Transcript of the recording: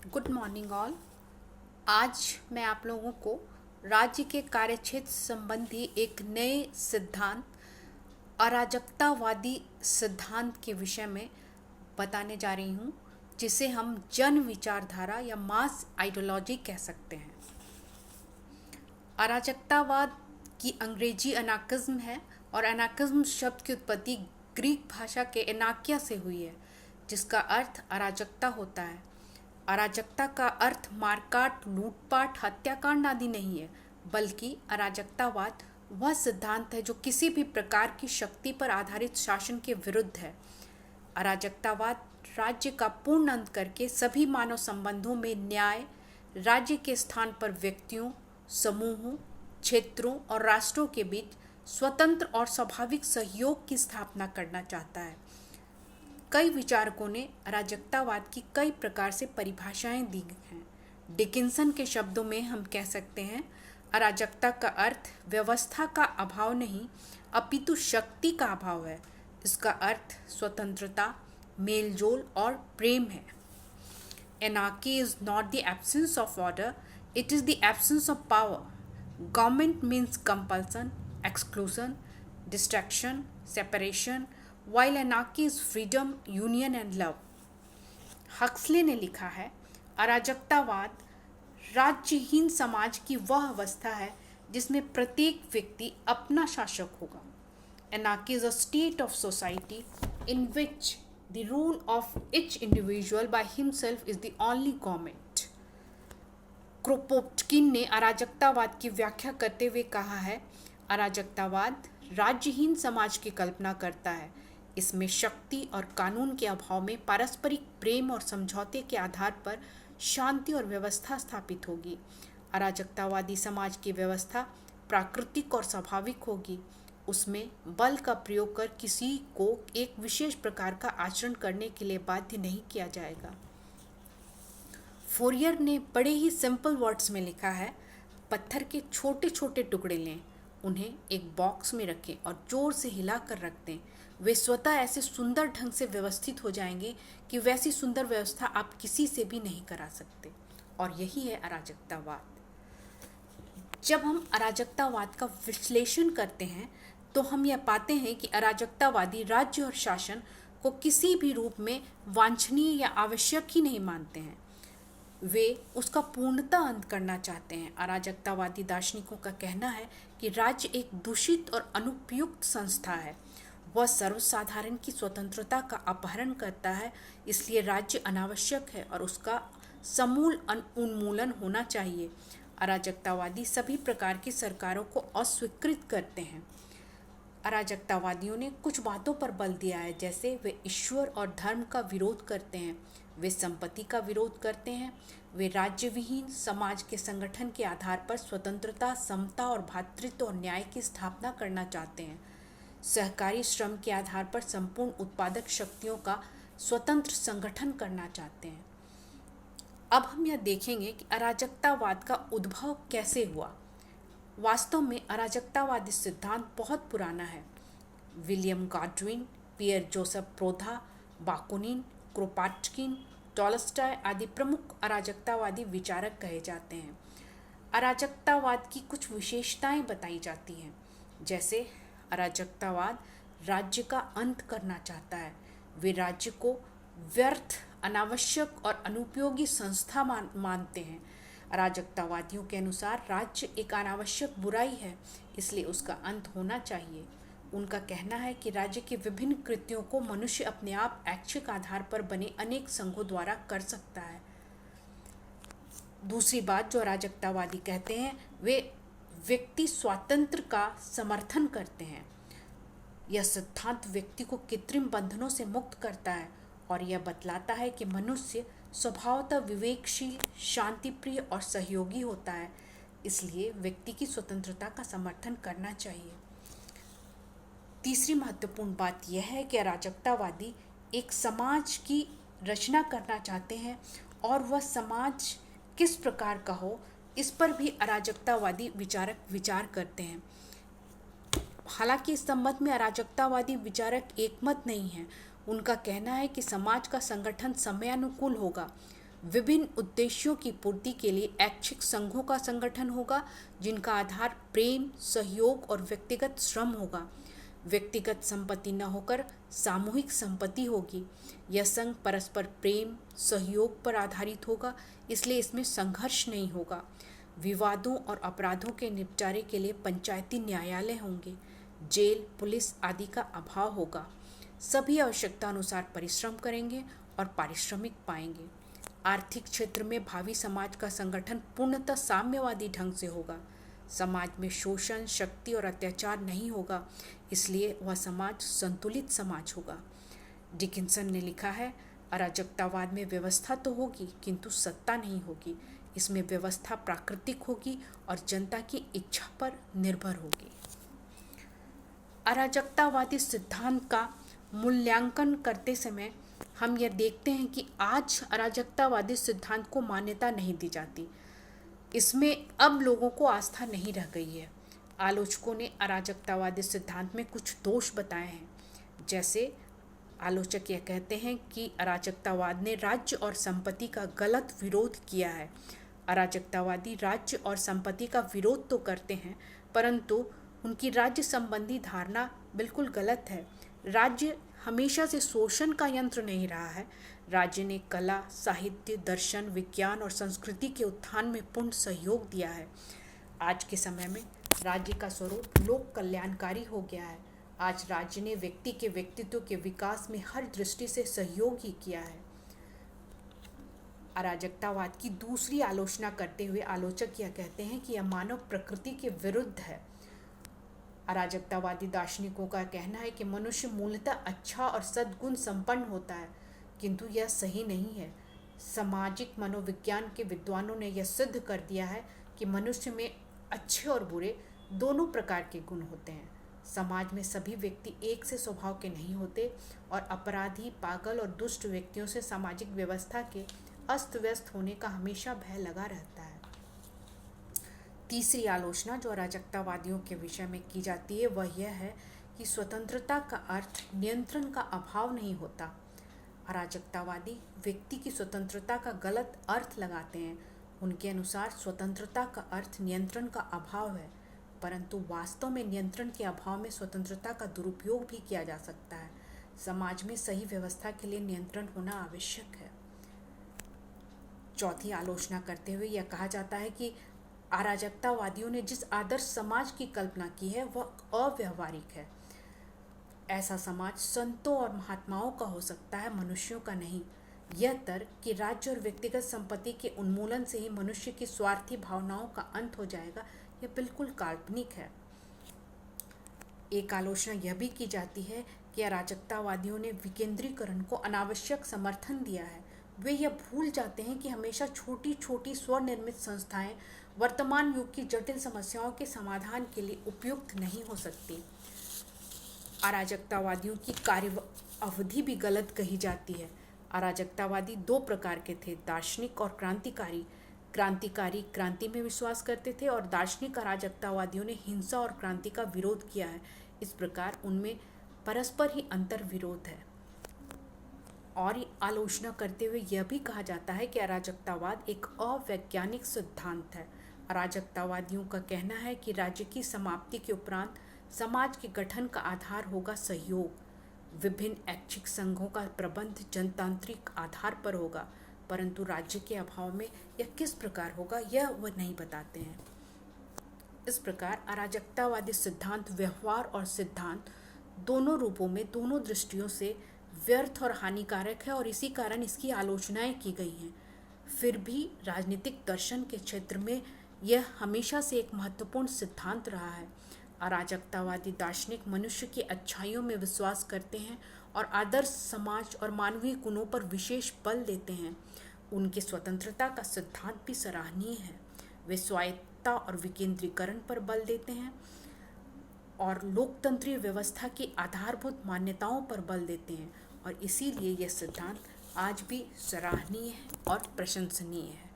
Good morning all. आज मैं आप लोगों को राज्य के कार्यक्षेत्र संबंधी एक नए सिद्धांत अराजकतावादी सिद्धांत के विषय में बताने जा रही हूँ, जिसे हम जन विचारधारा या मास आइडियोलॉजी कह सकते हैं। अराजकतावाद की अंग्रेजी अनाकिज्म है और अनाकिज्म शब्द की उत्पत्ति ग्रीक भाषा के एनाकिया से हुई है, जिसका अर्थ अराजकता होता है। अराजकता का अर्थ मारकाट, लूटपाट, हत्याकांड आदि नहीं है, बल्कि अराजकतावाद वह सिद्धांत है जो किसी भी प्रकार की शक्ति पर आधारित शासन के विरुद्ध है। अराजकतावाद राज्य का पूर्ण अंत करके सभी मानव संबंधों में न्याय, राज्य के स्थान पर व्यक्तियों, समूहों, क्षेत्रों और राष्ट्रों के बीच स्वतंत्र और स्वाभाविक सहयोग की स्थापना करना चाहता है। कई विचारकों ने अराजकतावाद की कई प्रकार से परिभाषाएं दी हैं। डिकिंसन के शब्दों में हम कह सकते हैं, अराजकता का अर्थ व्यवस्था का अभाव नहीं, अपितु शक्ति का अभाव है। इसका अर्थ स्वतंत्रता, मेलजोल और प्रेम है। Anarchy is not the absence of order, it is the absence of power. Government means compulsion, exclusion, distraction, separation, while anarchy is freedom, union and love. Huxley ने लिखा है, अराजकतावाद राज्यहीन समाज की वह अवस्था है जिसमें प्रत्येक व्यक्ति अपना शासक होगा। Anarchy is a state of society in which the rule of each individual by himself is the only government. क्रोपोट्किन ने अराजकतावाद की व्याख्या करते हुए कहा है, अराजकतावाद राज्यहीन समाज की कल्पना करता है। इसमें शक्ति और कानून के अभाव में पारस्परिक प्रेम और समझौते के आधार पर शांति और व्यवस्था स्थापित होगी। अराजकतावादी समाज की व्यवस्था प्राकृतिक और स्वाभाविक होगी। उसमें बल का प्रयोग कर किसी को एक विशेष प्रकार का आचरण करने के लिए बाध्य नहीं किया जाएगा। फोरियर ने बड़े ही सिंपल वर्ड्स में लिखा है, पत्थर के छोटे छोटे टुकड़े लें, उन्हें एक बॉक्स में रखें और जोर से हिला कर रख दें। वे स्वतः ऐसे सुंदर ढंग से व्यवस्थित हो जाएंगे कि वैसी सुंदर व्यवस्था आप किसी से भी नहीं करा सकते। और यही है अराजकतावाद। जब हम अराजकतावाद का विश्लेषण करते हैं तो हम यह पाते हैं कि अराजकतावादी राज्य और शासन को किसी भी रूप में वांछनीय या आवश्यक ही नहीं मानते हैं। वे उसका पूर्णतः अंत करना चाहते हैं। अराजकतावादी दार्शनिकों का कहना है कि राज्य एक दूषित और अनुपयुक्त संस्था है। वह सर्वसाधारण की स्वतंत्रता का अपहरण करता है, इसलिए राज्य अनावश्यक है और उसका समूल उन्मूलन होना चाहिए। अराजकतावादी सभी प्रकार की सरकारों को अस्वीकृत करते हैं। अराजकतावादियों ने कुछ बातों पर बल दिया है, जैसे वे ईश्वर और धर्म का विरोध करते हैं, वे संपत्ति का विरोध करते हैं, वे राज्य विहीन समाज के संगठन के आधार पर स्वतंत्रता, समता और भ्रातृत्व और न्याय की स्थापना करना चाहते हैं, सहकारी श्रम के आधार पर संपूर्ण उत्पादक शक्तियों का स्वतंत्र संगठन करना चाहते हैं। अब हम यह देखेंगे कि अराजकतावाद का उद्भव कैसे हुआ। वास्तव में अराजकतावादी सिद्धांत बहुत पुराना है। विलियम गॉडविन, पियर जोसेफ प्रोधा, बाकुनिन, क्रोपाटकिन, टॉलस्टॉय आदि प्रमुख अराजकतावादी विचारक कहे जाते हैं। अराजकतावाद की कुछ विशेषताएं बताई जाती हैं, जैसे अराजकतावाद राज्य का अंत करना चाहता है। वे राज्य को व्यर्थ, अनावश्यक और अनुपयोगी संस्था मानते हैं। अराजकतावादियों के अनुसार राज्य एक अनावश्यक बुराई है, इसलिए उसका अंत होना चाहिए। उनका कहना है कि राज्य के विभिन्न कृत्यों को मनुष्य अपने आप ऐच्छिक आधार पर बने अनेक संघों द्वारा कर सकता है। दूसरी बात जो अराजकतावादी कहते हैं, वे व्यक्ति स्वातंत्र्य का समर्थन करते हैं। यह सिद्धांत व्यक्ति को कृत्रिम बंधनों से मुक्त करता है और यह बतलाता है कि मनुष्य स्वभावतः विवेकशील, शांतिप्रिय और सहयोगी होता है, इसलिए व्यक्ति की स्वतंत्रता का समर्थन करना चाहिए। तीसरी महत्वपूर्ण बात यह है कि अराजकतावादी एक समाज की रचना करना चाहते हैं और वह समाज किस प्रकार का हो, इस पर भी अराजकतावादी विचारक विचार करते हैं। हालांकि इस संबंध में अराजकतावादी विचारक एकमत नहीं हैं। उनका कहना है कि समाज का संगठन समयानुकूल होगा। विभिन्न उद्देश्यों की पूर्ति के लिए ऐच्छिक संघों का संगठन होगा, जिनका आधार प्रेम, सहयोग और व्यक्तिगत श्रम होगा। व्यक्तिगत संपत्ति न होकर सामूहिक संपत्ति होगी। यह संघ परस्पर प्रेम, सहयोग पर आधारित होगा, इसलिए इसमें संघर्ष नहीं होगा। विवादों और अपराधों के निपटारे के लिए पंचायती न्यायालय होंगे। जेल, पुलिस आदि का अभाव होगा। सभी आवश्यकता अनुसार परिश्रम करेंगे और पारिश्रमिक पाएंगे। आर्थिक क्षेत्र में भावी समाज का संगठन पूर्णतः साम्यवादी ढंग से होगा। समाज में शोषण, शक्ति और अत्याचार नहीं होगा, इसलिए वह समाज संतुलित समाज होगा। डिकिंसन ने लिखा है, अराजकतावाद में व्यवस्था तो होगी किंतु सत्ता नहीं होगी। इसमें व्यवस्था प्राकृतिक होगी और जनता की इच्छा पर निर्भर होगी। अराजकतावादी सिद्धांत का मूल्यांकन करते समय हम यह देखते हैं कि आज अराजकतावादी सिद्धांत को मान्यता नहीं दी जाती। इसमें अब लोगों को आस्था नहीं रह गई है। आलोचकों ने अराजकतावादी सिद्धांत में कुछ दोष बताए हैं। जैसे आलोचक यह कहते हैं कि अराजकतावाद ने राज्य और संपत्ति का गलत विरोध किया है। अराजकतावादी राज्य और संपत्ति का विरोध तो करते हैं, परंतु उनकी राज्य संबंधी धारणा बिल्कुल गलत है। राज्य हमेशा से शोषण का यंत्र नहीं रहा है। राज्य ने कला, साहित्य, दर्शन, विज्ञान और संस्कृति के उत्थान में पूर्ण सहयोग दिया है। आज के समय में राज्य का स्वरूप लोक कल्याणकारी हो गया है। आज राज्य ने व्यक्ति के व्यक्तित्व के विकास में हर दृष्टि से सहयोग ही किया है। अराजकतावाद की दूसरी आलोचना करते हुए आलोचक यह कहते हैं कि यह मानव प्रकृति के विरुद्ध है। अराजकतावादी दार्शनिकों का कहना है कि मनुष्य मूलतः अच्छा और सद्गुण संपन्न होता है, किंतु यह सही नहीं है। सामाजिक मनोविज्ञान के विद्वानों ने यह सिद्ध कर दिया है कि मनुष्य में अच्छे और बुरे दोनों प्रकार के गुण होते हैं। समाज में सभी व्यक्ति एक से स्वभाव के नहीं होते और अपराधी, पागल और दुष्ट व्यक्तियों से सामाजिक व्यवस्था के अस्त व्यस्त होने का हमेशा भय लगा रहता है। तीसरी आलोचना जो अराजकतावादियों के विषय में की जाती है वह यह है कि स्वतंत्रता का अर्थ नियंत्रण का अभाव नहीं होता। अराजकतावादी व्यक्ति की स्वतंत्रता का गलत अर्थ लगाते हैं। उनके अनुसार स्वतंत्रता का अर्थ नियंत्रण का अभाव है, परंतु वास्तव में नियंत्रण के अभाव में स्वतंत्रता का दुरुपयोग भी किया जा सकता है। समाज में सही व्यवस्था के लिए नियंत्रण होना आवश्यक है। चौथी आलोचना करते हुए यह कहा जाता है कि अराजकतावादियों ने जिस आदर्श समाज की कल्पना की है वह अव्यावहारिक है। ऐसा समाज संतों और महात्माओं का हो सकता है, मनुष्यों का नहीं। यह तर्क कि राज्य और व्यक्तिगत संपत्ति के उन्मूलन से ही मनुष्य की स्वार्थी भावनाओं का अंत हो जाएगा, यह बिल्कुल काल्पनिक है। एक आलोचना यह भी की जाती है कि अराजकतावादियों ने विकेंद्रीकरण को अनावश्यक समर्थन दिया है। वे यह भूल जाते हैं कि हमेशा छोटी छोटी स्वनिर्मित संस्थाएं वर्तमान युग की जटिल समस्याओं के समाधान के लिए उपयुक्त नहीं हो सकती। अराजकतावादियों की कार्य अवधि भी गलत कही जाती है। अराजकतावादी दो प्रकार के थे, दार्शनिक और क्रांतिकारी। क्रांतिकारी क्रांति में विश्वास करते थे और दार्शनिक अराजकतावादियों ने हिंसा और क्रांति का विरोध किया है। इस प्रकार उनमें परस्पर ही अंतर विरोध है। और आलोचना करते हुए यह भी कहा जाता है कि अराजकतावाद एक अवैज्ञानिक सिद्धांत है। अराजकतावादियों का कहना है कि राज्य की समाप्ति के उपरांत समाज के गठन का आधार होगा सहयोग। विभिन्न ऐच्छिक संघों का प्रबंध जनतांत्रिक आधार पर होगा, परंतु राज्य के अभाव में यह किस प्रकार होगा यह वह नहीं बताते हैं। इस प्रकार अराजकतावादी सिद्धांत व्यवहार और सिद्धांत दोनों रूपों में, दोनों दृष्टियों से व्यर्थ और हानिकारक है और इसी कारण इसकी आलोचनाएं की गई हैं। फिर भी राजनीतिक दर्शन के क्षेत्र में यह हमेशा से एक महत्वपूर्ण सिद्धांत रहा है। अराजकतावादी दार्शनिक मनुष्य की अच्छाइयों में विश्वास करते हैं और आदर्श समाज और मानवीय गुणों पर विशेष बल देते हैं। उनकी स्वतंत्रता का सिद्धांत भी सराहनीय है। वे स्वायत्तता और विकेंद्रीकरण पर बल देते हैं और लोकतंत्रीय व्यवस्था की आधारभूत मान्यताओं पर बल देते हैं और इसीलिए यह सिद्धांत आज भी सराहनीय है और प्रशंसनीय है।